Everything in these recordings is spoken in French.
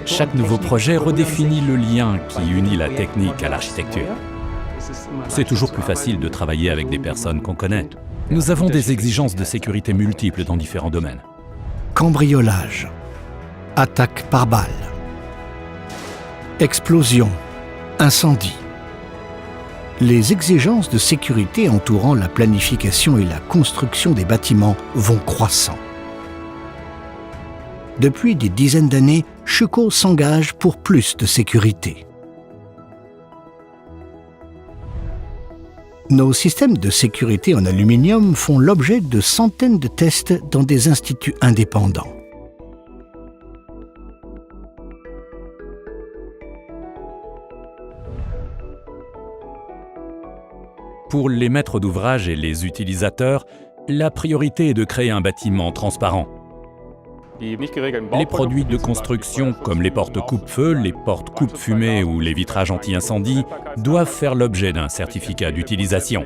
Chaque nouveau projet redéfinit le lien qui unit la technique à l'architecture. C'est toujours plus facile de travailler avec des personnes qu'on connaît. Nous avons des exigences de sécurité multiples dans différents domaines. Cambriolage, attaque par balle, explosion, incendie. Les exigences de sécurité entourant la planification et la construction des bâtiments vont croissant. Depuis des dizaines d'années, Schüco s'engage pour plus de sécurité. Nos systèmes de sécurité en aluminium font l'objet de centaines de tests dans des instituts indépendants. Pour les maîtres d'ouvrage et les utilisateurs, la priorité est de créer un bâtiment transparent. Les produits de construction comme les portes coupe-feu, les portes coupe-fumée ou les vitrages anti-incendie doivent faire l'objet d'un certificat d'utilisation.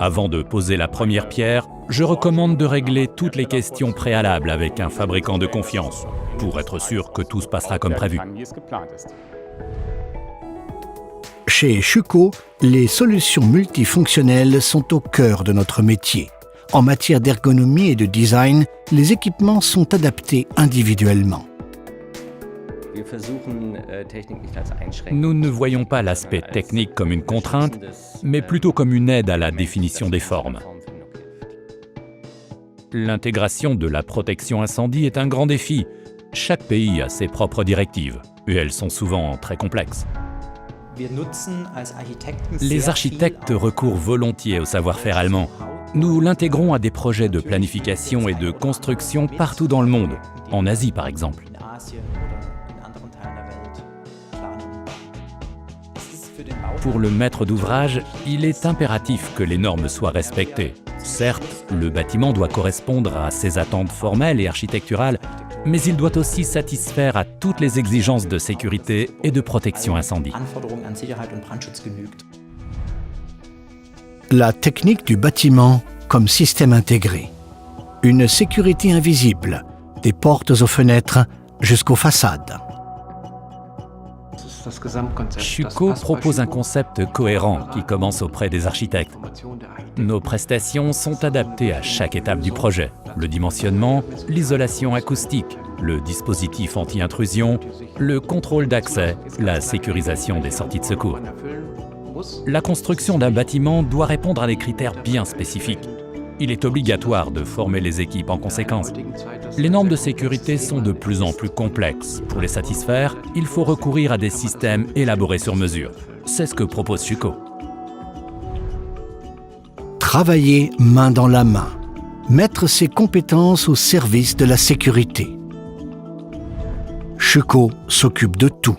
Avant de poser la première pierre, je recommande de régler toutes les questions préalables avec un fabricant de confiance pour être sûr que tout se passera comme prévu. Chez Schüco, les solutions multifonctionnelles sont au cœur de notre métier. En matière d'ergonomie et de design, les équipements sont adaptés individuellement. Nous ne voyons pas l'aspect technique comme une contrainte, mais plutôt comme une aide à la définition des formes. L'intégration de la protection incendie est un grand défi. Chaque pays a ses propres directives, et elles sont souvent très complexes. Les architectes recourent volontiers au savoir-faire allemand. Nous l'intégrons à des projets de planification et de construction partout dans le monde, en Asie par exemple. Pour le maître d'ouvrage, il est impératif que les normes soient respectées. Certes, le bâtiment doit correspondre à ses attentes formelles et architecturales, mais il doit aussi satisfaire à toutes les exigences de sécurité et de protection incendie. La technique du bâtiment comme système intégré. Une sécurité invisible, des portes aux fenêtres jusqu'aux façades. Schüco propose un concept cohérent qui commence auprès des architectes. Nos prestations sont adaptées à chaque étape du projet. Le dimensionnement, l'isolation acoustique, le dispositif anti-intrusion, le contrôle d'accès, la sécurisation des sorties de secours. La construction d'un bâtiment doit répondre à des critères bien spécifiques. Il est obligatoire de former les équipes en conséquence. Les normes de sécurité sont de plus en plus complexes. Pour les satisfaire, il faut recourir à des systèmes élaborés sur mesure. C'est ce que propose Schüco. Travailler main dans la main. Mettre ses compétences au service de la sécurité. Schüco s'occupe de tout.